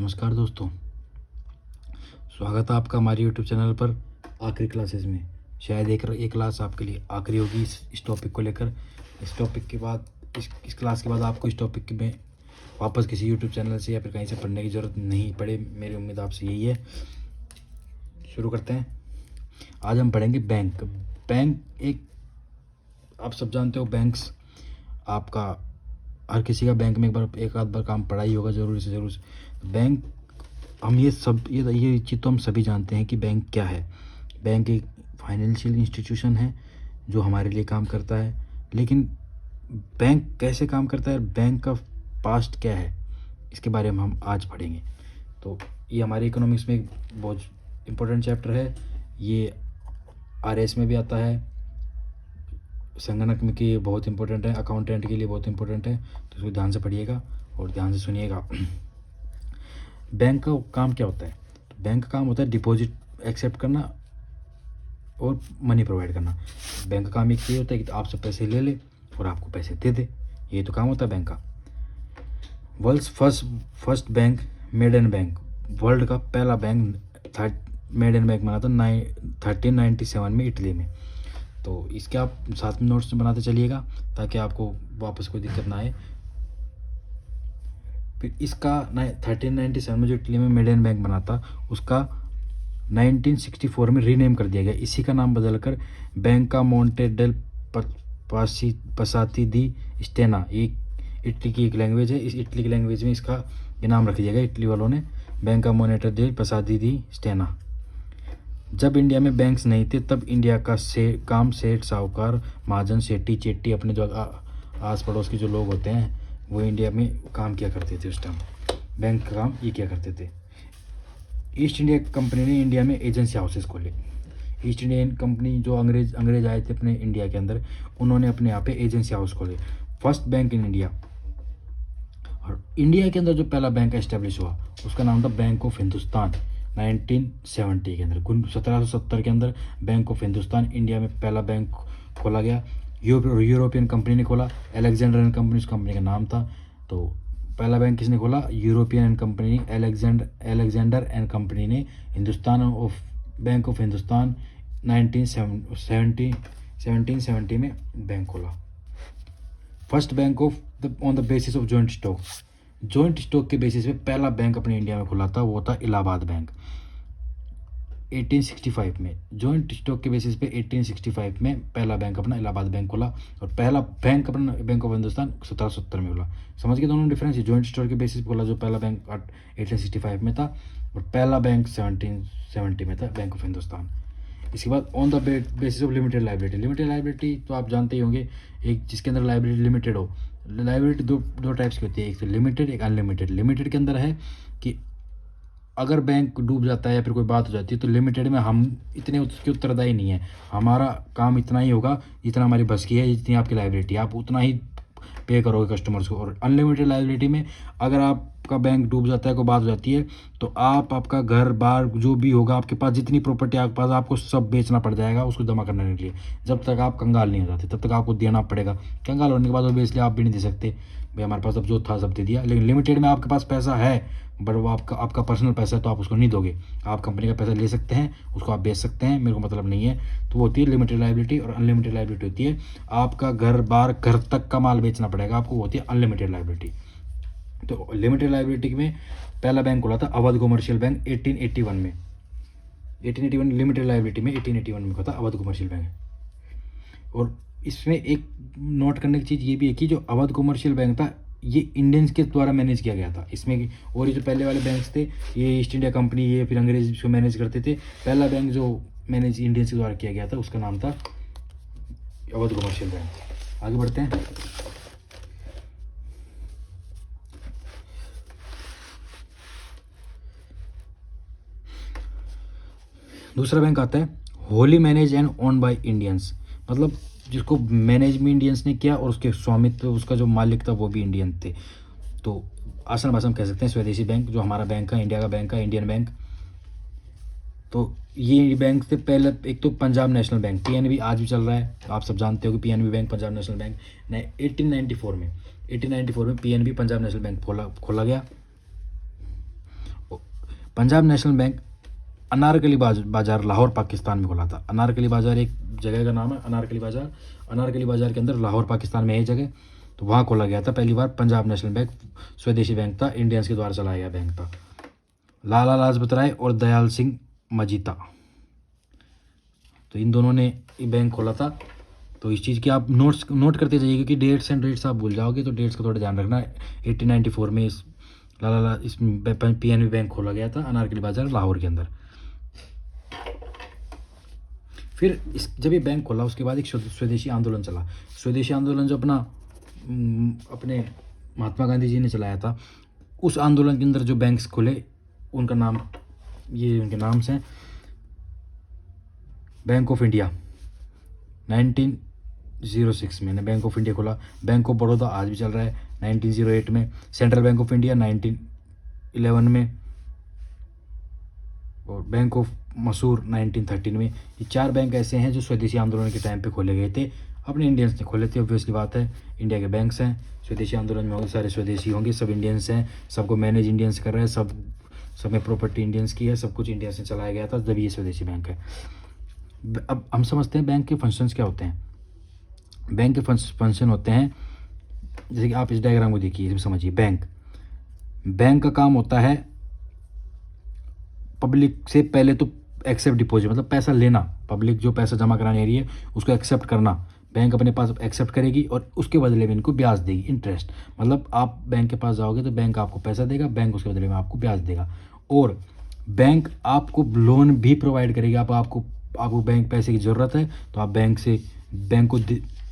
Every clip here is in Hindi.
नमस्कार दोस्तों, स्वागत है आपका हमारे यूट्यूब चैनल पर आखिरी क्लासेस में। शायद एक क्लास आपके लिए आखिरी होगी इस टॉपिक को लेकर। इस टॉपिक के बाद इस क्लास के बाद आपको इस टॉपिक में वापस किसी यूट्यूब चैनल से या फिर कहीं से पढ़ने की ज़रूरत नहीं पड़े। मेरी उम्मीद आपसे यही है। शुरू करते हैं। आज हम पढ़ेंगे बैंक। एक आप सब जानते हो, बैंक्स आपका हर किसी का बैंक में एक आध बार काम पड़ा ही होगा ज़रूर से ज़रूर। बैंक हम ये चीज़ तो हम सभी जानते हैं कि बैंक क्या है। बैंक एक फाइनेंशियल इंस्टीट्यूशन है जो हमारे लिए काम करता है। लेकिन बैंक कैसे काम करता है, बैंक का पास्ट क्या है, इसके बारे में हम आज पढ़ेंगे। तो ये हमारे इकोनॉमिक्स में एक बहुत इम्पोर्टेंट चैप्टर है। ये आरएस में भी आता है, संगणक में के बहुत इंपॉर्टेंट है, अकाउंटेंट के लिए बहुत इंपॉर्टेंट है। तो इसको ध्यान से पढ़िएगा और ध्यान से सुनिएगा। बैंक का काम क्या होता है? तो बैंक का काम होता है डिपॉजिट एक्सेप्ट करना और मनी प्रोवाइड करना। बैंक का काम एक ये होता है कि आपसे पैसे ले ले और आपको पैसे दे दे। ये तो काम होता है बैंक का। World's first bank Medan bank, world का पहला बैंक मेडन बैंक बना था 1397 में इटली में। तो इसके आप साथ में नोट्स बनाते चलिएगा ताकि आपको वापस कोई दिक्कत ना आए। फिर इसका 1397 में जो इटली में मेडन बैंक बना था उसका 1964 में रीनेम कर दिया गया। इसी का नाम बदलकर बैंका मोंटे डेल पसाती दी स्टेना, एक इटली की एक लैंग्वेज है। इस इटली की लैंग्वेज में इसका ये नाम रख दिया गया इटली वालों ने, बैंका मोनेटे डेल पसाती दी स्टेना। जब इंडिया में बैंक्स नहीं थे तब इंडिया का काम सेठ साहूकार महाजन सेठी चेट्टी अपने जो आस पड़ोस के जो लोग होते हैं वो इंडिया में काम किया करते थे। उस टाइम बैंक का काम ये किया करते थे। ईस्ट इंडिया कंपनी ने इंडिया में एजेंसी हाउसेस खोले। ईस्ट इंडियन कंपनी जो अंग्रेज आए थे अपने इंडिया के अंदर, उन्होंने अपने यहाँ पे एजेंसी हाउस खोले। First bank in India. और इंडिया के अंदर जो पहला बैंक एस्टेब्लिश हुआ उसका नाम था बैंक ऑफ हिंदुस्तान। 1970 के अंदर 1770 के अंदर बैंक ऑफ हिंदुस्तान इंडिया में पहला बैंक खोला गया। यूरोपियन कंपनी ने खोला, अलेक्जेंडर एंड कंपनी उस कंपनी का नाम था। तो पहला बैंक किसने खोला? European and company, Alexander and company ने बैंक ऑफ हिंदुस्तान 1770 में बैंक खोला। First bank on the basis of joint stock के बेसिस पे पहला बैंक अपने इंडिया में खुला था, वो था इलाहाबाद बैंक 1865 में। जॉइंट स्टॉक के बेसिस पे 1865 में पहला बैंक अपना इलाहाबाद बैंक खुला और पहला बैंक अपना बैंक ऑफ हिंदुस्तान 1770 में खुला। समझ के दोनों डिफरेंस है। जॉइंट स्टॉक के बेसिस पे खुला जो पहला बैंक 1865 में था और पहला बैंक 1770 में था, बैंक ऑफ हिंदुस्तान। इसके बाद on the basis of limited liability तो आप जानते ही होंगे, एक जिसके अंदर लाइबिलिटी लिमिटेड हो। लाइबिलिटी दो टाइप्स की होती है, एक तो लिमिटेड, एक अनलिमिटेड। लिमिटेड के अंदर है कि अगर बैंक डूब जाता है या फिर कोई बात हो जाती है तो लिमिटेड में हम इतने उसके उत्तरदायी नहीं है, हमारा काम इतना ही होगा जितना हमारी बस की है, जितनी आपकी लाइबिलिटी आप उतना ही पे करोगे कस्टमर्स को। और अनलिमिटेड लाइबिलिटी में अगर आपका बैंक डूब जाता है, कोई बात हो जाती है, तो आपका घर बार जो भी होगा, आपके पास जितनी प्रॉपर्टी आपके पास, आपको सब बेचना पड़ जाएगा उसको जमा करने के लिए। जब तक आप कंगाल नहीं हो जाते तब तक आपको देना पड़ेगा। कंगाल होने के बाद वो बेच लिया, आप भी नहीं दे सकते भाई, हमारे पास अब जो था सब दे दिया। लेकिन लिमिटेड में आपके पास पैसा है बट वो आपका पर्सनल पैसा है तो आप उसको नहीं दोगे। आप कंपनी का पैसा ले सकते हैं, उसको आप बेच सकते हैं, मेरे को मतलब नहीं है। तो वो होती है लिमिटेड लाइबिलिटी। और अनलिमिटेड लाइबिलिटी होती है आपका घर तक का माल बेचना पड़ेगा आपको, वो होती है अनलिमिटेड लाइबिलिटी। तो लिमिटेड लाइबिलिटी में पहला बैंक खुला था अवध कॉमर्शियल बैंक 1881 में। 1881 लिमिटेड लाइबिलिटी में 1881 में खुला था अवध कॉमर्शियल बैंक। और इसमें एक नोट करने की चीज़ ये भी है कि जो अवध कॉमर्शियल बैंक था ये इंडियंस के द्वारा मैनेज किया गया था इसमें। और ये जो पहले वाले बैंक्स थे ये ईस्ट इंडिया कंपनी, ये फिर अंग्रेज इसको मैनेज करते थे। पहला बैंक जो मैनेज इंडियंस के द्वारा किया गया था उसका नाम था अवध कॉमर्शियल बैंक। आगे बढ़ते हैं। दूसरा बैंक आता है Holi manage and own by Indians, मतलब जिसको मैनेज भी इंडियंस ने किया और उसके स्वामित्व, उसका जो मालिक था वो भी इंडियन थे। तो आसान भाषा में कह सकते हैं स्वदेशी बैंक, जो हमारा बैंक है, इंडिया का बैंक है, इंडियन बैंक। तो ये बैंक से पहले एक तो पंजाब नेशनल बैंक, पीएनबी आज भी चल रहा है, आप सब जानते हो कि PNB bank Punjab national bank 1894 में पीएनबी पंजाब नेशनल बैंक खोला गया। पंजाब नेशनल बैंक अनारकली बाज़ार लाहौर पाकिस्तान में खुला था। अनारकली बाज़ार एक जगह का नाम है, अनारकली बाज़ार। अनारकली बाज़ार के अंदर लाहौर पाकिस्तान में है जगह, तो वहाँ खोला गया था पहली बार पंजाब नेशनल बैंक। स्वदेशी बैंक था, इंडियंस के द्वारा चलाया गया बैंक था। लाला लाजपत राय और दयाल सिंह मजीठा, तो इन दोनों ने ये बैंक खोला था। तो इस चीज़ की आप नोट करते जाइए, क्योंकि डेट्स एंड रेट्स आप भूल जाओगे, तो डेट्स का थोड़ा ध्यान रखना। 1894 में इस PNB बैंक खोला गया था अनारकली बाज़ार लाहौर के अंदर। फिर जब ये बैंक खोला उसके बाद एक स्वदेशी आंदोलन चला। स्वदेशी आंदोलन जो अपने महात्मा गांधी जी ने चलाया था, उस आंदोलन के अंदर जो बैंक्स खुले उनका नाम, ये उनके नाम्स हैं। बैंक ऑफ इंडिया 1906 में बैंक ऑफ इंडिया खोला। बैंक ऑफ बड़ौदा आज भी चल रहा है 1908 में। सेंट्रल बैंक ऑफ इंडिया 1911 में, और बैंक ऑफ मसूर 1913 में। ये 4 बैंक ऐसे हैं जो स्वदेशी आंदोलन के टाइम पे खोले गए थे, अपने इंडियंस ने खोले थे। ऑब्वियसली बात है, इंडिया के बैंक्स हैं, स्वदेशी आंदोलन में होंगे, सारे स्वदेशी होंगे, सब इंडियंस हैं, सबको मैनेज इंडियंस कर रहे हैं, सब में प्रॉपर्टी इंडियंस की है, सब कुछ इंडिया से चलाया गया था, जब ये स्वदेशी बैंक है। अब हम समझते हैं बैंक के फंक्शंस क्या होते हैं। बैंक के फंक्शन होते हैं, जैसे कि आप इस डायग्राम को देखिए, समझिए। बैंक का काम होता है पब्लिक से पहले तो एक्सेप्ट डिपॉजिट, मतलब पैसा लेना। पब्लिक जो पैसा जमा कराने आ रही है उसको एक्सेप्ट करना, बैंक अपने पास एक्सेप्ट करेगी और उसके बदले में इनको ब्याज देगी, इंटरेस्ट। मतलब आप बैंक के पास जाओगे तो बैंक आपको पैसा देगा, बैंक उसके बदले में आपको ब्याज देगा। और बैंक आपको लोन भी प्रोवाइड करेगी। आपको बैंक पैसे की ज़रूरत है तो आप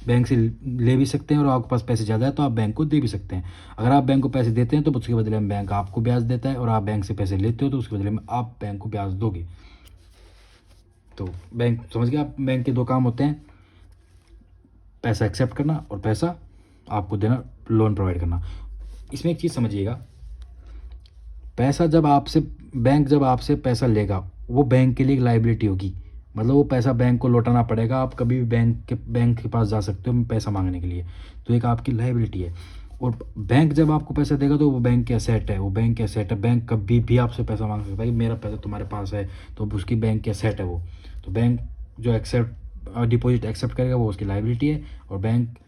बैंक से ले भी सकते हैं, और आपके पास पैसे ज़्यादा है तो आप बैंक को दे भी सकते हैं। अगर आप बैंक को पैसे देते हैं तो उसके बदले में बैंक आपको ब्याज देता है, और आप बैंक से पैसे लेते हो तो उसके बदले में आप बैंक को ब्याज दोगे। तो बैंक, समझ गए आप, बैंक के 2 काम होते हैं, पैसा एक्सेप्ट करना और पैसा आपको देना, लोन प्रोवाइड करना। इसमें एक चीज़ समझिएगा, बैंक जब आपसे पैसा लेगा वो बैंक के लिए एक लाइबिलिटी होगी। मतलब वो पैसा बैंक को लौटाना पड़ेगा। आप कभी भी बैंक के पास जा सकते हो पैसा मांगने के लिए, तो एक आपकी लाइबिलिटी है। और बैंक जब आपको पैसा देगा तो वो बैंक के एसेट है। बैंक कभी भी आपसे पैसा मांग सकता है कि मेरा पैसा तुम्हारे पास है, तो उसकी बैंक के एसेट है वो। तो बैंक जो डिपॉजिट एक्सेप्ट करेगा वो उसकी लाइबिलिटी है, और बैंक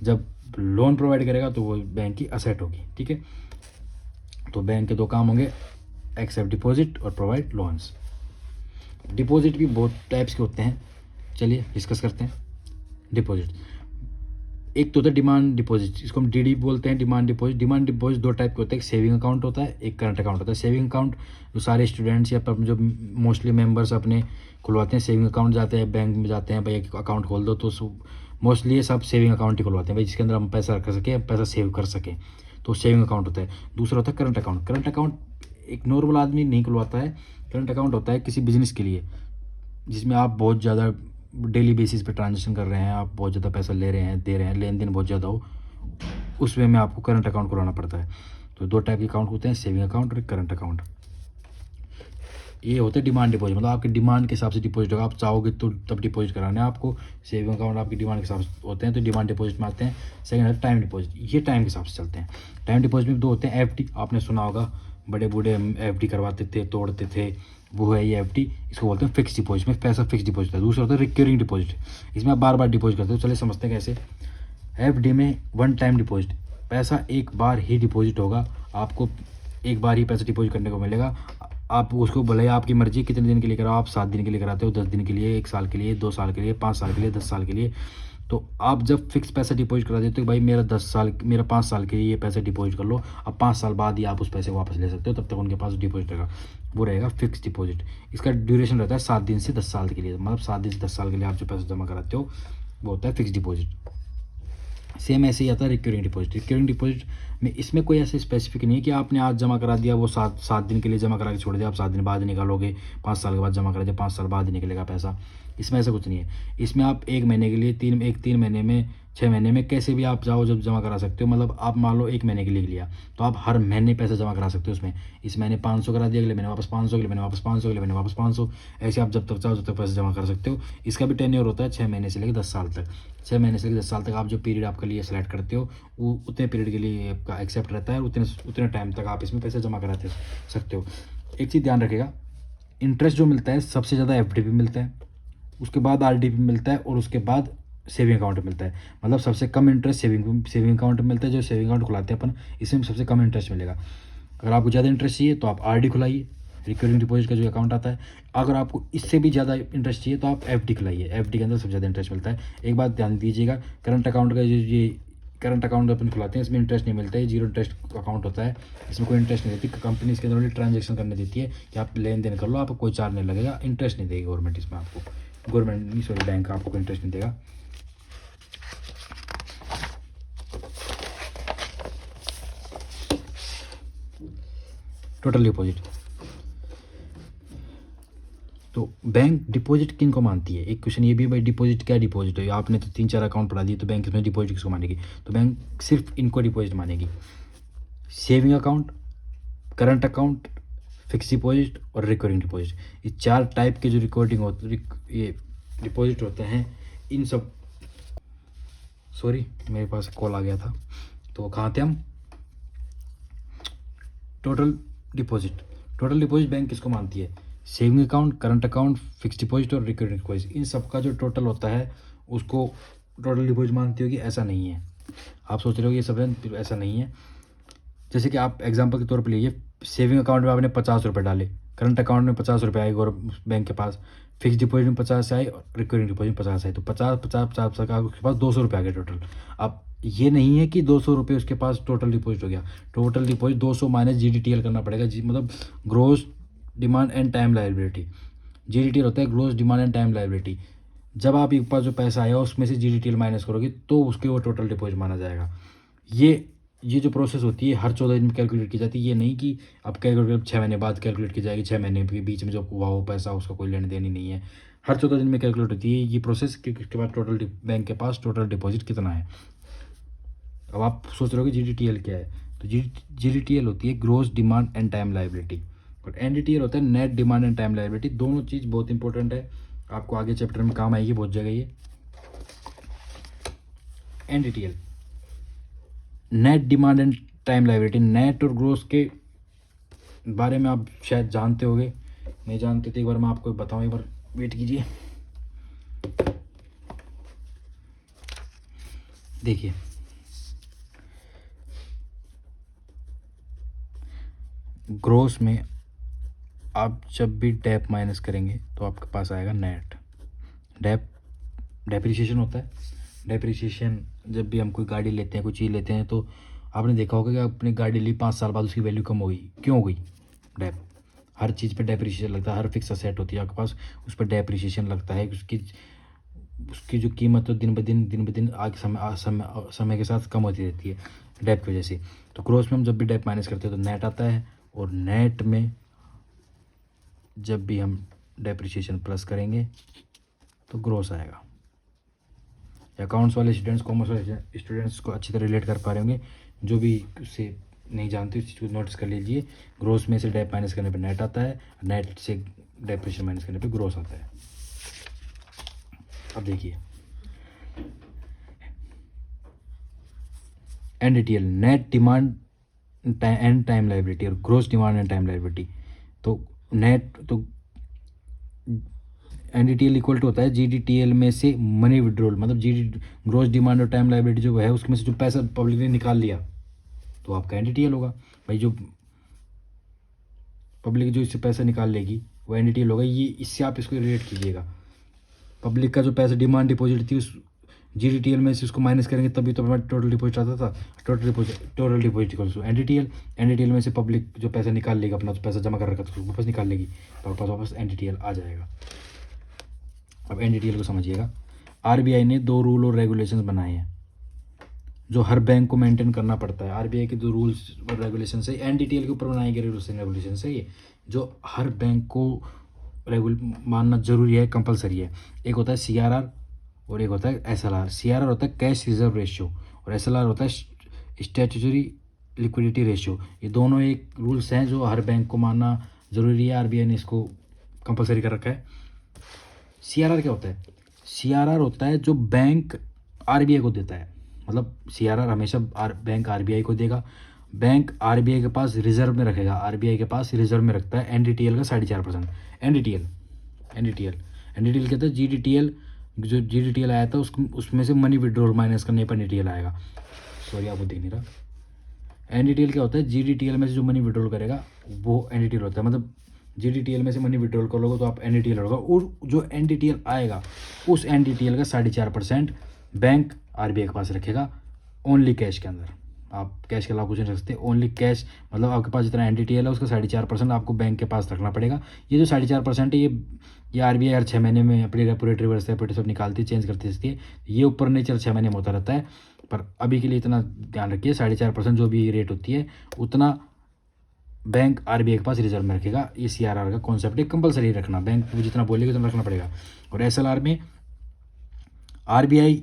जब लोन प्रोवाइड करेगा तो वो बैंक की एसेट होगी। ठीक है, तो बैंक के 2 काम होंगे, एक्सेप्ट डिपॉजिट और प्रोवाइड लोन्स। डिपॉजिट भी बहुत टाइप्स के होते हैं, चलिए डिस्कस करते हैं। डिपॉजिट एक तो होता है डिमांड डिपॉजिट, इसको हम DD बोलते हैं, demand deposit. Demand deposit 2 type के होते हैं, एक सेविंग अकाउंट होता है, एक करंट अकाउंट होता है। सेविंग अकाउंट जो सारे स्टूडेंट्स या जो मोस्टली मेंबर्स अपने खुलवाते हैं, सेविंग अकाउंट जाते हैं बैंक में, जाते हैं भाई एक अकाउंट खोल दो, तो मोस्टली ये सब सेविंग अकाउंट ही खुलवाते हैं भाई, जिसके अंदर हम पैसा रख सकें, पैसा सेव कर सकें, तो सेविंग अकाउंट होता है। दूसरा होता है करंट अकाउंट। करंट अकाउंट एक नॉर्मल आदमी नहीं खुलवाता है। करंट अकाउंट होता है किसी बिजनेस के लिए, जिसमें आप बहुत ज़्यादा डेली बेसिस पे ट्रांजेक्शन कर रहे हैं, आप बहुत ज़्यादा पैसा ले रहे हैं, दे रहे हैं, लेन देन बहुत ज़्यादा हो, उस वे में आपको करंट अकाउंट खुलाना पड़ता है। तो 2 टाइप के अकाउंट होते हैं, सेविंग अकाउंट और करंट अकाउंट। ये होते हैं डिमांड डिपॉजिट, मतलब आपकी डिमांड के हिसाब से डिपॉजिट होगा, आप चाहोगे तो तब डिपॉजिट कराना है आपको। सेविंग अकाउंट आपकी डिमांड के हिसाब से होते हैं, तो डिमांड डिपॉजिट में आते हैं। सेकंड है टाइम डिपॉजिट, ये टाइम के हिसाब से चलते हैं। टाइम डिपॉजिट में 2 होते हैं, FD, आपने सुना होगा, बड़े बूढ़े FD करवाते थे, तोड़ते थे, वो है ये FD। इसको बोलते हैं फिक्स डिपॉजिट, में पैसा फिक्स डिपॉजिट है। दूसरा होता है रिकरिंग डिपॉजिट, इसमें आप बार बार डिपॉजिट करते हो। चलिए समझते हैं कैसे। FD में 1 टाइम डिपॉजिट, पैसा एक बार ही डिपॉजिट होगा, आपको एक बार ही पैसा डिपॉजिट करने को मिलेगा। आप उसको भले आपकी मर्जी कितने दिन के लिए कराओ, आप 7 दिन के लिए कराते हो, 10 दिन के लिए, 1 साल के लिए, 2 साल के लिए, 5 साल के लिए, 10 साल के लिए। तो आप जब फिक्स पैसा डिपॉजिट करा देते हो, भाई मेरा 5 साल के लिए ये पैसा डिपॉजिट कर लो, अब 5 साल बाद ही आप उस पैसे वापस ले सकते हो, तब तक उनके पास डिपॉजिट रहेगा, वो रहेगा फिक्स डिपॉजिट। इसका ड्यूरेशन रहता है 7 दिन से 10 साल के लिए, मतलब 7 दिन से 10 साल के लिए आप जो पैसा जमा कराते हो वो होता है फिक्स डिपॉजिट। सेम ऐसे ही आता है रिकरिंग डिपॉजिट। रिकरिंग डिपॉजिट में इसमें कोई ऐसे स्पेसिफिक नहीं है कि आपने आज जमा करा दिया, वो 7 दिन के लिए जमा करा के छोड़ दिया, आप 7 दिन बाद निकालोगे, 5 साल के बाद जमा करा दिया, 5 साल बाद ही निकलेगा पैसा। इसमें ऐसा कुछ नहीं है। इसमें आप 1 महीने के लिए 3 महीने में, 6 महीने में, कैसे भी आप चाहो जब जमा करा सकते हो। मतलब आप मान लो 1 महीने के लिए लिया तो आप हर महीने पैसा जमा करा सकते हो उसमें। इस महीने 500 करा दिया, अगले महीने वापस 500, अगले महीने वापस 500, अगले महीने वापस 500, ऐसे आप जब तक चाहो जब तक पैसा जमा कर सकते हो। इसका भी टेन्योर होता है 6 महीने से लेकर 10 साल तक। 6 महीने से लेकर 10 साल तक आप जो पीरियड आपके लिए सेलेक्ट करते हो वो उतने पीरियड के लिए आपका एक्सेप्ट रहता है, उतने टाइम तक आप इसमें पैसे जमा कराते सकते हो। एक चीज़ ध्यान रखिएगा, इंटरेस्ट जो मिलता है सबसे ज़्यादा एफडी पे मिलता है, उसके बाद आरडी पे मिलता है और उसके बाद सेविंग अकाउंट में मिलता है। मतलब सबसे कम इंटरेस्ट सेविंग अकाउंट में मिलता है। जो सेविंग अकाउंट खुलाते हैं अपन, इसमें सबसे कम इंटरेस्ट मिलेगा। अगर आपको ज़्यादा इंटरेस्ट चाहिए तो आप आरडी खुलाइए, रिकरिंग डिपॉजिट का जो अकाउंट आता है। अगर आपको इससे भी ज़्यादा इंटरेस्ट चाहिए तो आप एफडी खुलाइए, एफडी के अंदर सबसे ज़्यादा इंटरेस्ट मिलता है। एक बात ध्यान दीजिएगा, करंट अकाउंट का जो ये करंट अकाउंट अपन खुलाते हैं इसमें इंटरेस्ट नहीं मिलता है, जीरो इंटरेस्ट अकाउंट होता है, इसमें कोई इंटरेस्ट नहीं देती कंपनी। इसके अंदर ओनली ट्रांजेक्शन करने देती है कि आप लेन देन कर लो, आपको कोई चार्ज नहीं लगेगा, इंटरेस्ट नहीं देगी गवर्नमेंट इसमें आपको, गवर्नमेंट नहीं सॉरी बैंक आपको कोई इंटरेस्ट नहीं देगा। टोटल डिपॉजिट, तो बैंक डिपॉजिट किन को मानती है? एक क्वेश्चन ये भी है भाई डिपॉजिट क्या डिपॉजिट है, आपने तो 3-4 अकाउंट पढ़ा दिए तो बैंक इसमें डिपॉजिट किसको मानेगी? तो बैंक सिर्फ इनको डिपॉजिट मानेगी, saving account, current account, fix deposit और रिकरिंग डिपॉजिट। ये 4 टाइप के जो ये डिपॉजिट होते हैं, इन सब सॉरी मेरे पास कॉल आ गया था, तो कहाँ थे हम? Total deposit. Total deposit bank किसको मानती है? Saving account, current account, fix deposit और रिकरिंग डिपॉजिट, इन सब का जो टोटल होता है उसको टोटल डिपॉजिट मानती होगी। ऐसा नहीं है, आप सोच रहे हो ये सब है, ऐसा नहीं है। जैसे कि आप एग्जांपल के तौर पे लीजिए, सेविंग अकाउंट में आपने 50 रुपये डाले, करंट अकाउंट में 50 रुपये आए और बैंक के पास, फिक्स डिपॉजिट में 50 आए और रिकरिंग डिपॉजिट में 50 आए, तो 50 का उसके पास 200 रुपये आ गए टोटल। अब ये नहीं है कि 200 रुपये उसके पास टोटल डिपॉजिट हो गया, टोटल डिपॉजिट 200 माइनस GDTL करना पड़ेगा, मतलब gross demand and time liability. GDTL होता है gross demand and time liability. जब आप एक पास जो पैसा आया उसमें से GDTL माइनस करोगे तो उसके वो टोटल डिपॉजिट माना जाएगा। ये जो प्रोसेस होती है हर 14 दिन में कैलकुलेट की जाती है। ये नहीं कि अब कैलकुलेट 6 महीने बाद कैलकुलेट की जाएगी, 6 महीने के बीच में जो हुआ वो पैसा उसका कोई लेने देनी नहीं है, हर 14 दिन में कैलकुलेट होती है ये प्रोसेस कि उसके बाद टोटल बैंक के पास टोटल डिपॉजिट कितना है। अब आप सोच रहे हो कि GDTL क्या है, तो GDTL होती है gross demand and time liability, और NDTL होता है net demand and time liability. दोनों चीज़ बहुत इंपॉर्टेंट है, आपको आगे चैप्टर में काम आएगी बहुत जगह। ये NDTL net demand and time liability, net और ग्रोस के बारे में आप शायद जानते होंगे, नहीं जानते थे एक बार मैं आपको बताऊं, एक बार वेट कीजिए। देखिए ग्रोस में आप जब भी डेप माइनस करेंगे तो आपके पास आएगा नेट। डेप्रिसिएशन होता है, डेप्रिसिएशन जब भी हम कोई गाड़ी लेते हैं कोई चीज़ लेते हैं तो आपने देखा होगा कि अपनी गाड़ी ली 5 साल बाद उसकी वैल्यू कम हो गई, क्यों हो गई? डेप, हर चीज़ पे डेप्रिसिएशन लगता है, हर फिक्स असेट होती है आपके पास उस पर डेप्रिसिएशन लगता है, उसकी जो कीमत तो दिन ब दिन आगे समय के साथ कम होती रहती है डेप की वजह से। तो ग्रोस में हम जब भी डेप माइनस करते हैं तो नेट आता है, और नेट में जब भी हम डेप्रिसिएशन प्लस करेंगे तो ग्रोस आएगा। अकाउंट्स वाले स्टूडेंट्स, कॉमर्स वाले स्टूडेंट्स को अच्छी तरह रिलेट कर पा रहे होंगे, जो भी उससे नहीं जानते उस चीज़ को नोटिस कर लीजिए। ग्रोस में से डेप माइनस करने पर नेट आता है, नेट से डेप्रिसिएशन माइनस करने पर ग्रोस आता है। अब देखिए NDTL net demand and time liability और gross demand and time liability. तो नेट तो NDTL इक्वल टू होता है GDTL में से मनी विड्रॉल, मतलब ग्रोस डिमांड और टाइम लायबिलिटी जो है उसमें से जो पैसा पब्लिक ने निकाल लिया तो आपका NDTL होगा। भाई जो पब्लिक जो इससे पैसा निकाल लेगी वो NDTL होगा। ये इससे आप इसको रिलेट कीजिएगा, पब्लिक का जो पैसा डिमांड डिपॉजिट थी उस GDTL में से उसको माइनस करेंगे तभी तो हमारा टोटल डिपॉजिट आता था। Total deposit equals to NDTL में से पब्लिक जो पैसा निकाल लेगा, अपना तो पैसा जमा कर रखा था उसको वापस निकाल लेगी तो आपके पास वापस NDTL आ जाएगा। अब NDTL को समझिएगा, RBI ने 2 रूल और रेगुलेशंस बनाए हैं जो हर बैंक को मेंटेन करना पड़ता है। RBI के 2 रूल्स और रेगुलेशन है, NDTL के ऊपर बनाए गए रूल्स एंड रेगुलेशन है ये, जो हर बैंक को मानना जरूरी है, कंपलसरी है। एक होता है CRR और एक होता है SLR। CRR होता है कैश रिजर्व रेशियो और SLR होता है स्टैट्यूटरी लिक्विडिटी रेशियो। ये दोनों एक रूल्स हैं जो हर बैंक को मानना ज़रूरी है, RBI ने इसको कंपलसरी कर रखा है। CRR क्या होता है? CRR होता है जो बैंक RBI को देता है, मतलब CRR हमेशा बैंक RBI को देगा, बैंक आरबीआई के पास रिजर्व में रखेगा, आरबीआई के पास रिजर्व में रखता है एनडीटीएल का 4.5%। एनडीटीएल एनडीटीएल एनडीटीएल कहते हैं जीडीटीएल, जो जीडीटीएल आया था उसमें से मनी विड्रॉल माइनस करने पर एनडीटीएल आएगा। सॉरी आपको दिख नहीं रहा। एनडीटीएल क्या होता है, जीडीटीएल में से जो मनी विड्रॉल करेगा वो एनडीटीएल होता है, मतलब जीडीटीएल में से मनी विड्रॉल करोगे तो आप एनडीटीएल होगा, और जो एनडीटीएल आएगा उस एनडीटीएल का 4.5% बैंक आरबीआई के पास रखेगा ओनली कैश के अंदर। आप कैश के अलावा कुछ नहीं रख सकते, ओनली कैश, मतलब आपके पास जितना एनडीटीएल है उसका 4.5% आपको बैंक के पास रखना पड़ेगा। ये जो 4.5% है ये आरबीआई हर 6 महीने में अपनी repo rate, reverse repo rate सब निकालती है, चेंज करती रहती है। ये ऊपर नीचे 6 महीने में होता रहता है, पर अभी के लिए इतना ध्यान रखिए 4.5% जो भी रेट होती है उतना बैंक आरबीआई के पास रिजर्व में रखेगा। ये सीआरआर का कॉन्सेप्ट है, कंपलसरी रखना, बैंक जितना बोलेगा उतना रखना पड़ेगा। और एसएलआर में आरबीआई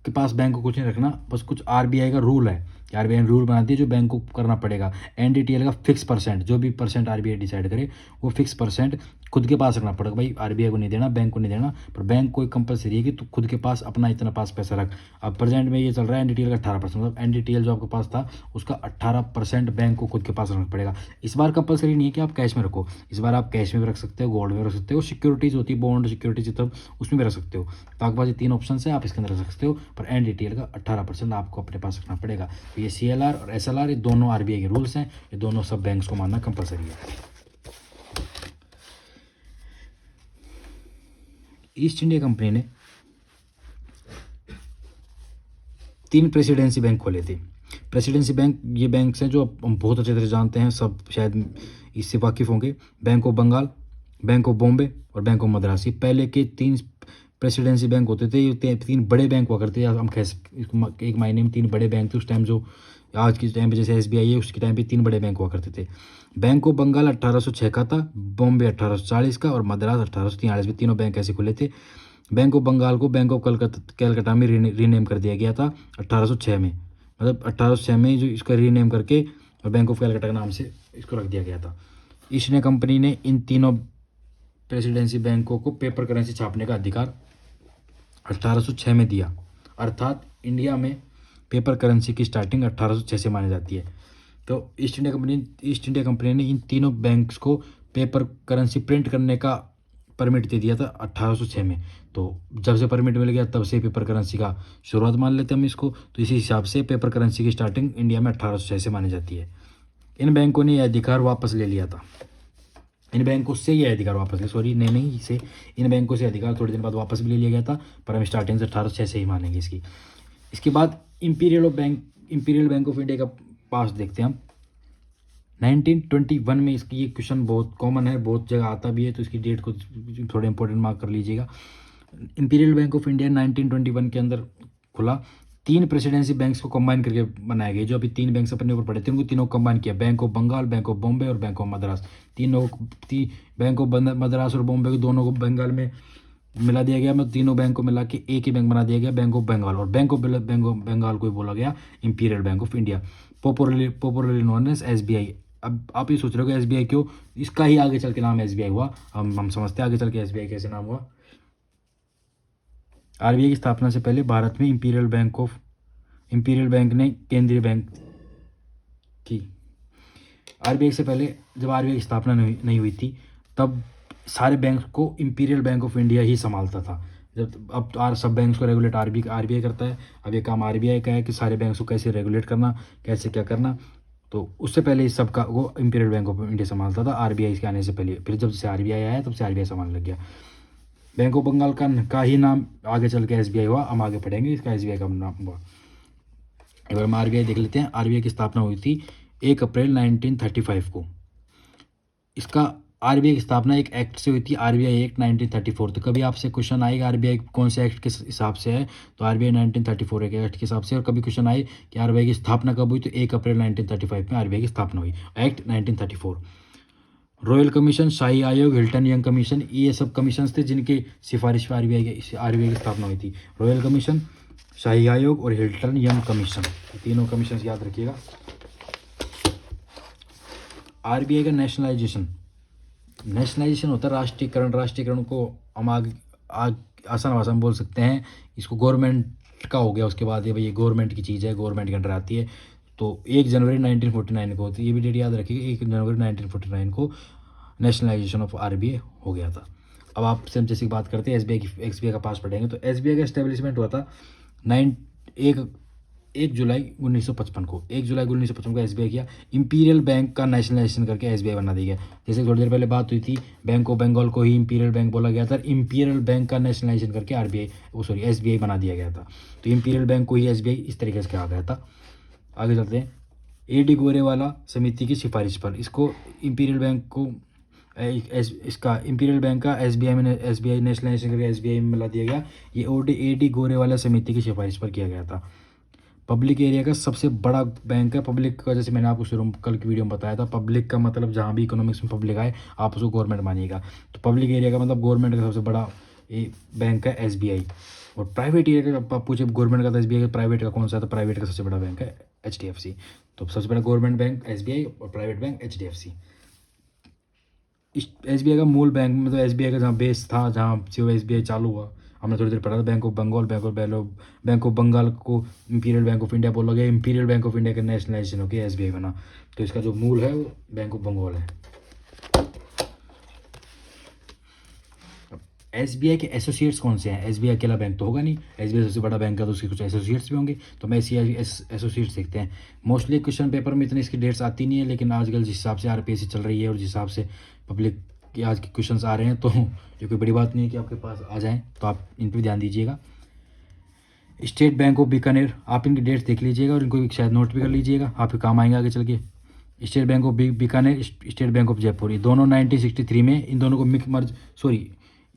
के पास बैंक को कुछ नहीं रखना, बस कुछ आरबीआई का रूल है कि आरबीआई ने रूल बनाती है जो बैंक को करना पड़ेगा। एनडीटीएल का फिक्स परसेंट, जो भी परसेंट आरबीआई डिसाइड करे वो फिक्स परसेंट खुद के पास रखना पड़ेगा। भाई आरबीआई को नहीं देना, बैंक को नहीं देना, पर बैंक को कंपलसरी है कि तू खुद के पास अपना इतना पास पैसा रख। अब प्रेजेंट में ये चल रहा है एनडीटीएल का 18%, मतलब एनडीटीएल जो आपके पास था उसका 18% बैंक को खुद के पास रखना पड़ेगा। इस बार कंपलसरी नहीं है कि आप कैश में रखो, इस बार आप कैश में भी रख सकते हो, गोल्ड में रख सकते हो, सिक्योरिटीज होती है बॉन्ड सिक्योरिटीज तब उसमें भी रख सकते हो। तो आपके पास ये 3 ऑप्शन है, आप इसके अंदर रख सकते हो, पर एनडीटीएल का 18% आपको अपने पास रखना पड़ेगा। तो ये सीएलआर और एसएलआर ये दोनों आरबीआई के रूल्स हैं, ये दोनों सब बैंक्स को मानना कंपलसरी है। ईस्ट इंडिया कंपनी ने 3 प्रेसिडेंसी बैंक खोले थे। प्रेसिडेंसी बैंक ये बैंक हैं जो हम बहुत अच्छे तरह जानते हैं, सब शायद इससे वाकिफ़ होंगे। Bank of Bengal, bank of Bombay और बैंक ऑफ मद्रास। ये पहले के 3 प्रेसिडेंसी बैंक होते थे, ये 3 बड़े बैंक हुआ करते थे। हम एक मायने में 3 बड़े बैंक थे उस टाइम, जो आज के टाइम पे जैसे एसबीआई है उसके टाइम पे 3 बड़े बैंक हुआ करते थे। बैंक ऑफ बंगाल 1806 का था, बॉम्बे 1840 का और मद्रास 1843 में, तीनों बैंक ऐसे खुले थे। बैंक ऑफ बंगाल को बैंक ऑफ कलकत्ता में रीनेम कर दिया गया था 1806 में, मतलब 1806 में जो इसका रीनेम करके और बैंक ऑफ कलकत्ता के नाम से इसको रख दिया गया था। ईस्ट इंडिया कंपनी ने इन तीनों प्रेसिडेंसी बैंकों को पेपर करेंसी छापने का अधिकार 1806 में दिया, अर्थात इंडिया में पेपर करेंसी की स्टार्टिंग 1806 से मानी जाती है। तो ईस्ट इंडिया कंपनी ने इन तीनों बैंक्स को पेपर करेंसी प्रिंट करने का परमिट दे दिया था 1806 में। तो जब से परमिट मिल गया तब से पेपर करेंसी का शुरुआत मान लेते हैं हम इसको। तो इसी हिसाब से पेपर करेंसी की स्टार्टिंग इंडिया में 1806 से मानी जाती है। इन बैंकों ने यह अधिकार वापस ले लिया था, इन बैंकों से यह अधिकार वापस ले सॉरी नहीं से इन बैंकों से अधिकार थोड़े दिन बाद वापस भी ले लिया गया था, पर हम स्टार्टिंग से 1806 से ही मानेंगे इसकी। इसके बाद इंपीरियल बैंक ऑफ इंडिया का पास देखते हैं हम। 1921 में इसकी ये क्वेश्चन बहुत कॉमन है, बहुत जगह आता भी है, तो इसकी डेट को थोड़ा इंपॉर्टेंट मार्क कर लीजिएगा। इंपीरियल बैंक ऑफ इंडिया 1921 के अंदर खुला। 3 प्रेसिडेंसी बैंक्स को कंबाइन करके बनाए गए, जो अभी 3 बैंक्स अपने ऊपर पड़े थे उनको तीनों कंबाइन किया, bank of Bengal, bank of Bombay और bank of Madras. Bank of Madras और बॉम्बे को दोनों को बंगाल में मिला दिया गया, मतलब तीनों बैंक को मिला के एक ही बैंक बना दिया गया, बैंक ऑफ बंगाल। और बैंक ऑफ बंगाल को ही बोला गया imperial bank of India, popularly known as SBI. अब आप ये सोच रहे हो एसबीआई क्यों, इसका ही आगे चल के नाम एसबीआई हुआ। हम समझते हैं आगे चल के एसबीआई कैसे नाम हुआ। आरबीआई की स्थापना से पहले भारत में इंपीरियल बैंक ने केंद्रीय बैंक की। आरबीआई से पहले जब आरबीआई की स्थापना नहीं हुई थी तब सारे बैंक को इंपीरियल बैंक ऑफ इंडिया ही संभालता था। जब अब सब बैंक्स को रेगुलेट आरबीआई करता है। अब ये काम आरबीआई का है कि सारे बैंक्स को कैसे रेगुलेट करना, कैसे क्या करना। तो उससे पहले इस सब का वो इंपीरियल बैंक ऑफ इंडिया संभालता था आरबीआई के आने से पहले। फिर जब से आरबीआई आया तब से आरबीआई संभालने लग गया। बैंक ऑफ बंगाल का ही नाम आगे चल के एसबीआई हुआ, हम आगे पढ़ेंगे इसका एसबीआई का नाम हुआ। एक बार हम आरबीआई देख लेते हैं। आरबीआई की स्थापना हुई थी 1 अप्रैल 1935 को। इसका आरबीआई की स्थापना एक एक्ट से हुई थी, आरबीआई एक्ट 1934। तो कभी आपसे क्वेश्चन आएगा आरबीआई कौन से एक्ट के हिसाब से है, तो आरबीआई 1934 एक एक्ट के हिसाब से। और कभी क्वेश्चन आए कि आरबीआई की स्थापना कब हुई, तो 1 अप्रैल 1935 में आरबीआई की स्थापना हुई, एक्ट 1934। रॉयल कमीशन, शाही आयोग, हिल्टन यंग कमीशन, ये सब कमीशन थे जिनके सिफारिश पर आरबीआई की स्थापना हुई थी। रॉयल कमीशन, शाही आयोग और हिल्टन यंग कमीशन, तीनों कमीशन याद रखिएगा। आरबीआई का नेशनलाइजेशन होता है राष्ट्रीयकरण। राष्ट्रीयकरण को हम आसान भाषा में बोल सकते हैं, इसको गवर्नमेंट का हो गया। उसके बाद ये भाई गवर्नमेंट की चीज़ है, गवर्नमेंट के अंडर आती है। तो 1 जनवरी 1949 को, तो ये भी डेट याद रखिएगा, 1 जनवरी 1949 को नेशनलाइजेशन ऑफ आरबीआई हो गया था। अब आपसे हम जैसे बात करते हैं एसबीआई का पास पढ़ेंगे, तो एसबीआई का एस्टेब्लिशमेंट हुआ था 1 जुलाई 1955 को। 1 जुलाई 1955 को एसबीआई किया। इंपीरियल बैंक का नेशनलाइजेशन करके एसबीआई बना दिया गया। जैसे थोड़ी देर पहले बात हुई थी, बैंक ऑफ बंगाल को ही इंपीरियल बैंक बोला गया था, इंपीरियल बैंक का नेशनलाइजेशन करके एसबीआई बना दिया गया था। तो इंपीरियल बैंक को ही एसबीआई इस तरीके से कहा गया था। आगे चलते हैं। एडी गोरेवाला समिति की सिफारिश पर इसको इंपीरियल बैंक को इसका इंपीरियल बैंक का एसबीआई नेशनलाइजेशन करके एसबीआई में मिला दिया गया। ये एडी गोरेवाला समिति की सिफारिश पर किया गया था। पब्लिक एरिया का सबसे बड़ा बैंक है। पब्लिक का जैसे मैंने आपको शुरू कल की वीडियो में बताया था, पब्लिक का मतलब जहाँ भी इकोनॉमिक्स में पब्लिक आए आप उसको गवर्नमेंट मानिएगा। तो पब्लिक एरिया का मतलब गवर्नमेंट का सबसे बड़ा बैंक है एसबीआई। और प्राइवेट एरिया का आप पूछे गवर्नमेंट का तो एसबीआई, प्राइवेट का कौन सा है, तो प्राइवेट का सबसे बड़ा बैंक है एचडीएफसी। तो सबसे बड़ा गवर्नमेंट बैंक एसबीआई और प्राइवेट बैंक एचडीएफसी। एसबीआई का मूल बैंक मतलब एसबीआई का जहाँ बेस था, जहाँ से वो एसबीआई चालू हुआ, हमने थोड़ी देर पढ़ा था, बैंक ऑफ बंगाल को इंपीरियल बैंक ऑफ इंडिया बोला गया। इंपीरियल बैंक ऑफ इंडिया का नेशनलाइजेशन हो गया, एसबीआई बना। तो इसका जो मूल है वो बैंक ऑफ बंगाल है। एसबीआई के एसोसिएट्स कौन से हैं? एसबीआई अकेला बैंक तो होगा नहीं, एसबीआई सबसे बड़ा बैंक है तो उसके कुछ एसोसिएट्स भी होंगे। तो मैं इसी एसोसिएट्स देखते हैं। मोस्टली क्वेश्चन पेपर में इतनी इसकी डेट्स आती नहीं है, लेकिन आजकल जिस हिसाब से आरपीएससी चल रही है और जिस हिसाब से पब्लिक के आज के क्वेश्चन आ रहे हैं, तो ये कोई बड़ी बात नहीं है कि आपके पास आ जाएँ, तो आप इन पर ध्यान दीजिएगा। स्टेट बैंक ऑफ बीकानेर, आप इनकी डेट्स देख लीजिएगा और इनको शायद नोट भी कर लीजिएगा, आपके काम आएंगे आगे चल के। State bank of Bikaner, state bank of Jaipur, ये दोनों 1963 में इन दोनों को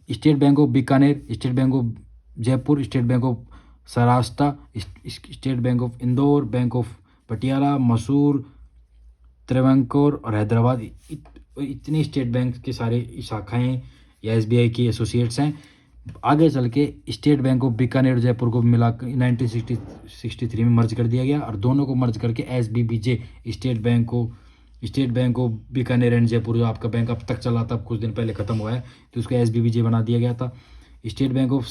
state bank of Bikaner, state bank of Jaipur, state bank of Saurashtra, state bank of Indore, bank of Patiala, Mysore, Travancore और हैदराबाद, इतने स्टेट बैंक के सारे शाखाएं या एसबीआई की एसोसिएट्स हैं। आगे चल के स्टेट बैंक ऑफ बीकानेर और जयपुर को मिलाकर 1963 में मर्ज कर दिया गया और दोनों को मर्ज करके SBBJ, state bank of Bikaner and Jaipur, जो आपका बैंक अब तक चला था, अब कुछ दिन पहले खत्म हुआ है, तो उसको एसबीबीजे बना दिया गया था। स्टेट बैंक ऑफ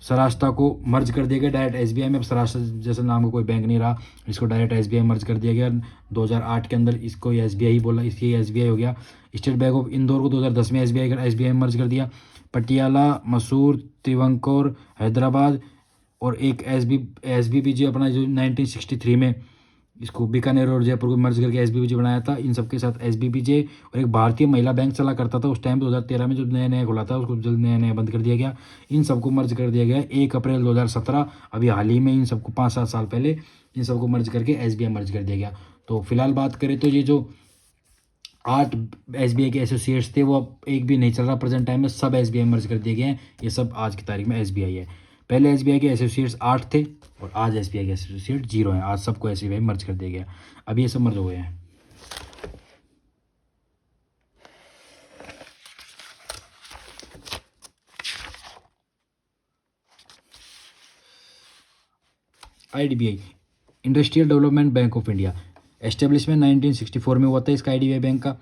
सौराष्ट्र को मर्ज कर दिया गया डायरेक्ट एसबीआई में। अब सौराष्ट्र जैसे नाम का कोई बैंक नहीं रहा, इसको डायरेक्ट एसबीआई मर्ज कर दिया गया 2008 के अंदर। इसको एसबीआई बोला, इसलिए एसबीआई हो गया। स्टेट बैंक ऑफ इंदौर को 2010 में एसबीआई मर्ज कर दिया। पटियाला, मैसूर, त्रावणकोर, हैदराबाद और एक एसबीबीजे अपना जो 1963 में इसको बीकानेर और जयपुर को मर्ज करके एसबीबीजे बनाया था। इन सबके साथ एसबीबीजे और एक भारतीय महिला बैंक चला करता था उस टाइम 2013 में, जो नया नया खुला था, उसको जल्द नया बंद कर दिया गया। इन सबको मर्ज कर दिया गया 1 अप्रैल 2017, अभी हाल ही में। इन सबको 5-7 साल पहले इन सबको मर्ज करके एसबीआई मर्ज कर दिया गया। तो फिलहाल बात करें तो ये जो 8 एसबीआई के एसोसिएट्स थे वो अब एक भी नहीं चल रहा प्रेजेंट टाइम में, सब एसबीआई मर्ज कर दिए गए हैं। ये सब आज की तारीख में एसबीआई है। पहले एसबीआई के एसोसिएट्स 8 थे और आज एसबीआई के एसोसिएट 0 हैं। आज सबको एसबीआई मर्ज कर दिया गया, अब ये सब मर्ज हो गए हैं। IDBI, industrial development bank of India, establishment 1964 में हुआ था इसका आईडीबीआई बैंक का।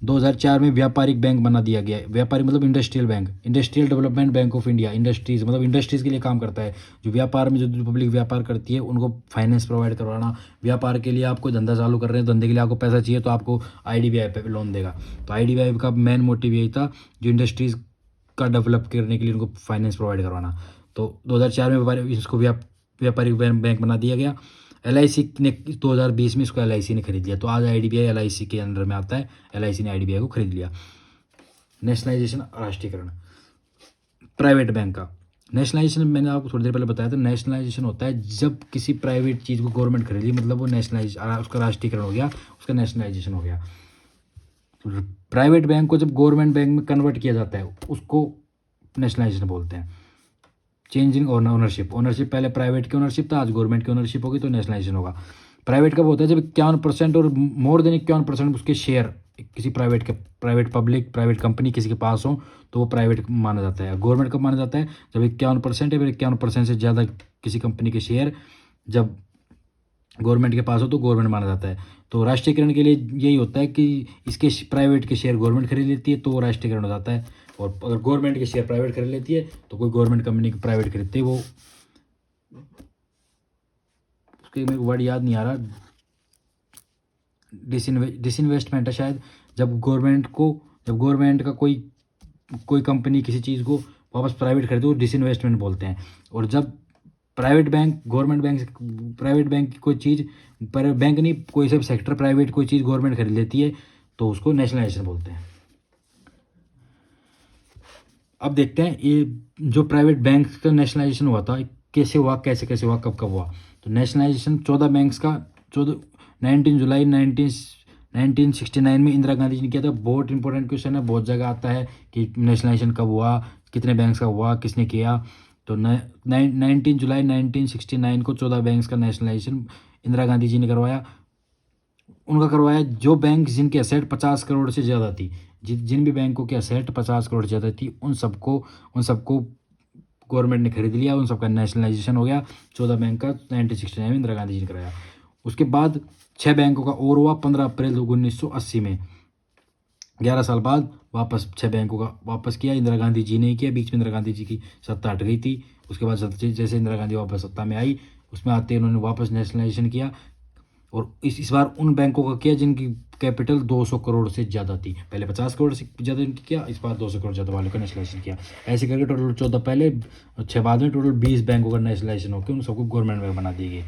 2004 में व्यापारिक बैंक बना दिया गया है। व्यापारिक मतलब industrial bank, industrial development bank of India. Industries मतलब इंडस्ट्रीज के लिए काम करता है, जो व्यापार में जो पब्लिक व्यापार करती है उनको फाइनेंस प्रोवाइड करवाना। व्यापार के लिए आपको धंधा चालू कर रहे हैं, धंधे के लिए आपको पैसा चाहिए तो आपको आईडीबीआई पे लोन देगा। तो आईडीबीआई का मेन मोटिव यही था, जो इंडस्ट्रीज का डेवलप करने के लिए उनको फाइनेंस प्रोवाइड करवाना। तो 2004 में इसको व्यापारिक बैंक बना दिया गया। एलआईसी ने 2020 में इसको एलआईसी ने खरीद लिया, तो आज आईडीबीआई एलआईसी के अंडर में आता है। एलआईसी ने आईडीबीआई को खरीद लिया। नेशनलाइजेशन, राष्ट्रीयकरण, प्राइवेट बैंक का नेशनलाइजेशन मैंने आपको थोड़ी देर पहले बताया था। नेशनलाइजेशन होता है जब किसी प्राइवेट चीज़ को गवर्नमेंट खरीद ली, मतलब वो उसका राष्ट्रीयकरण हो गया, उसका नेशनलाइजेशन हो गया। प्राइवेट बैंक को जब गवर्नमेंट बैंक में कन्वर्ट किया जाता है उसको नेशनलाइजेशन बोलते हैं। चेंज इन ओनरशिप, पहले प्राइवेट की ओनरशिप था, आज गवर्नमेंट की ओनरशिप होगी, तो नेशनलाइजेशन होगा। प्राइवेट कब होता है? जब 51% और मोर देन 51% उसके शेयर किसी प्राइवेट कंपनी किसी के पास हो, तो वो प्राइवेट माना जाता है। गवर्नमेंट कब माना जाता है? जब 51% या फिर 51% से ज़्यादा किसी कंपनी के शेयर जब गवर्नमेंट के पास हो तो गवर्नमेंट माना जाता है। तो राष्ट्रीयकरण के लिए यही होता है कि इसके प्राइवेट के शेयर गवर्नमेंट खरीद लेती है, तो वो राष्ट्रीयकरण हो जाता है। और अगर गवर्नमेंट के शेयर प्राइवेट खरीद लेती है तो कोई गवर्नमेंट कंपनी प्राइवेट खरीदती है, वो मेरे को वर्ड याद नहीं आ रहा, डिसइन्वेस्टमेंट है शायद, जब गवर्नमेंट का कोई कंपनी किसी चीज़ को वापस प्राइवेट खरीदे वो डिसइन्वेस्टमेंट बोलते हैं। और जब गवर्नमेंट बैंक की कोई चीज़, पर बैंक नहीं, कोई सब सेक्टर प्राइवेट कोई चीज़ गवर्नमेंट खरीद लेती है तो उसको नेशनलाइजेशन बोलते हैं। अब देखते हैं ये जो प्राइवेट बैंक का नेशनलाइजेशन हुआ था कैसे हुआ, कैसे हुआ, कब हुआ। तो नेशनलाइजेशन 14 बैंक्स का 19 जुलाई 1969 में इंदिरा गांधी जी ने किया था। बहुत इंपॉर्टेंट क्वेश्चन है, बहुत जगह आता है कि नेशनलाइजेशन कब हुआ, कितने बैंक्स का हुआ, किसने किया। तो 19 जुलाई 1969 को 14 बैंक्स का नेशनलाइजेशन इंदिरा गांधी जी ने करवाया। उनका करवाया जो बैंक जिनकी असेट 50 करोड़ से ज़्यादा थी, जिन भी बैंकों की असेट 50 करोड़ से ज़्यादा थी उन सबको गवर्नमेंट ने खरीद लिया, उन सबका नेशनलाइजेशन हो गया। 14 बैंक का 1969 में इंदिरा गांधी जी ने कराया। उसके बाद 6 बैंकों का और हुआ 15 अप्रैल 1980 में। 11 साल बाद वापस 6 बैंकों का वापस किया, इंदिरा गांधी जी ने ही किया। बीच में इंदिरा गांधी जी की सत्ता हट गई थी। उसके बाद जैसे इंदिरा गांधी वापस सत्ता में आई, उसमें आते ही उन्होंने वापस नेशनलाइजेशन किया। और इस बार उन बैंकों का किया जिनकी कैपिटल 200 करोड़ से ज़्यादा थी। पहले 50 करोड़ से ज़्यादा इनकी किया, इस बार 200 करोड़ ज़्यादा वाले का नेशनलाइजेशन किया। ऐसे करके टोटल 14 पहले, 6 बाद में, टोटल 20 बैंकों का नेशनलाइजेशन होकर उन सबको गवर्नमेंट बैंक बना दिए गए।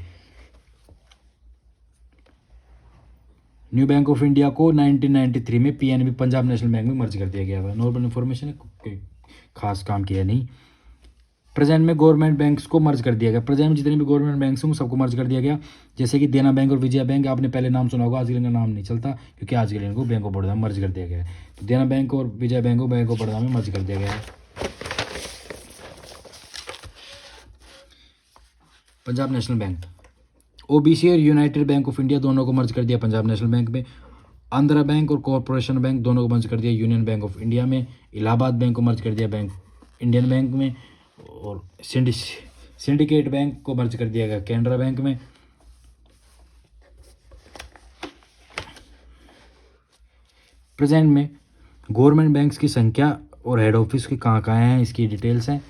न्यू बैंक ऑफ इंडिया को 1993 में पीएनबी पंजाब नेशनल बैंक में मर्ज कर दिया गया था। नॉर्मल इन्फॉर्मेशन है, कोई खास काम किया नहीं। प्रेजेंट में गवर्नमेंट बैंक्स को मर्ज कर दिया गया। प्रेजेंट में जितने भी गवर्नमेंट बैंक्स हैं सबको मर्ज कर दिया गया। जैसे कि देना बैंक और विजया बैंक, आपने पहले नाम सुना होगा, आजकल इनका नाम नहीं चलता क्योंकि आजकल इनको बैंक ऑफ बड़ौदा में मर्ज कर दिया गया है। तो देना बैंक और विजया बैंक को बैंक ऑफ बड़ौदा में मर्ज कर दिया गया है। पंजाब नेशनल बैंक, ओबीसी और यूनाइटेड बैंक ऑफ इंडिया दोनों को मर्ज कर दिया पंजाब नेशनल बैंक में। आंध्रा बैंक और कॉरपोरेशन बैंक दोनों को मर्ज कर दिया यूनियन बैंक ऑफ इंडिया में। इलाहाबाद बैंक को मर्ज कर दिया इंडियन बैंक में। और सिंडिकेट बैंक को मर्ज कर दिया गया कैनरा बैंक में। प्रेजेंट में गवर्नमेंट बैंक्स की संख्या और हेड ऑफिस की कहाँ हैं इसकी डिटेल्स हैं।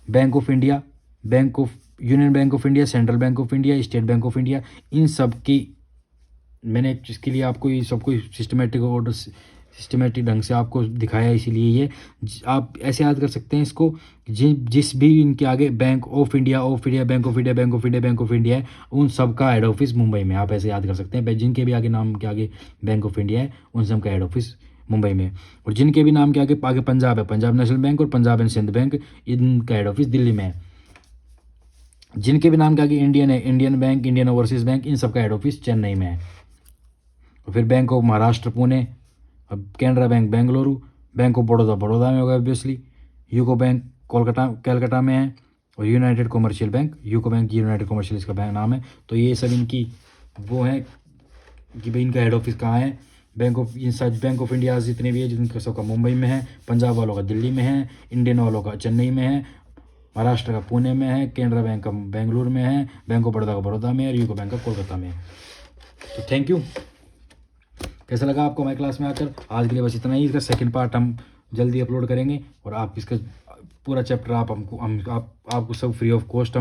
Bank of India, union bank of India, central bank of India, state bank of India, इन सब की मैंने इसके लिए आपको ये सबको सिस्टमेटिक ढंग से आपको दिखाया, इसीलिए ये आप ऐसे याद कर सकते हैं इसको। जिस भी इनके आगे bank of India, bank of India है, उन सब का हेड ऑफिस मुंबई में, आप ऐसे याद कर सकते हैं। जिनके भी आगे नाम के आगे बैंक ऑफ इंडिया है उन सब का हेड ऑफिस मुंबई में। और जिनके भी नाम के आगे पंजाब है, पंजाब नेशनल बैंक और पंजाब एंड सिंध बैंक, इनका हेड ऑफिस दिल्ली में है। जिनके भी नाम के आगे इंडियन है, Indian bank, Indian overseas bank, इन सब का हेड ऑफिस चेन्नई में है। और फिर बैंक ऑफ महाराष्ट्र पुणे, अब Canara bank Bengaluru, bank of Baroda में होगा ऑब्वियसली, यूको बैंक कलकत्ता में है। और United commercial bank, UCO bank United commercial इसका बैंक नाम है। तो ये सब इनकी वो है कि भाई इनका हेड ऑफिस कहाँ है। बैंक ऑफ इंडिया जितने भी है जिनका सबका मुंबई में है, पंजाब वालों का दिल्ली में है, इंडियन वालों का चेन्नई में है, महाराष्ट्र का पुणे में है, कैनरा बैंक का बेंगलुरु में है, बैंक ऑफ बड़ौदा का बड़ौदा में है और यूको बैंक का कोलकाता में है। तो थैंक यू। कैसा लगा आपको हमारी क्लास में आकर? आज के लिए बस इतना ही। इसका सेकंड पार्ट हम जल्दी अपलोड करेंगे और आप इसका पूरा चैप्टर आपको सब फ्री ऑफ कॉस्ट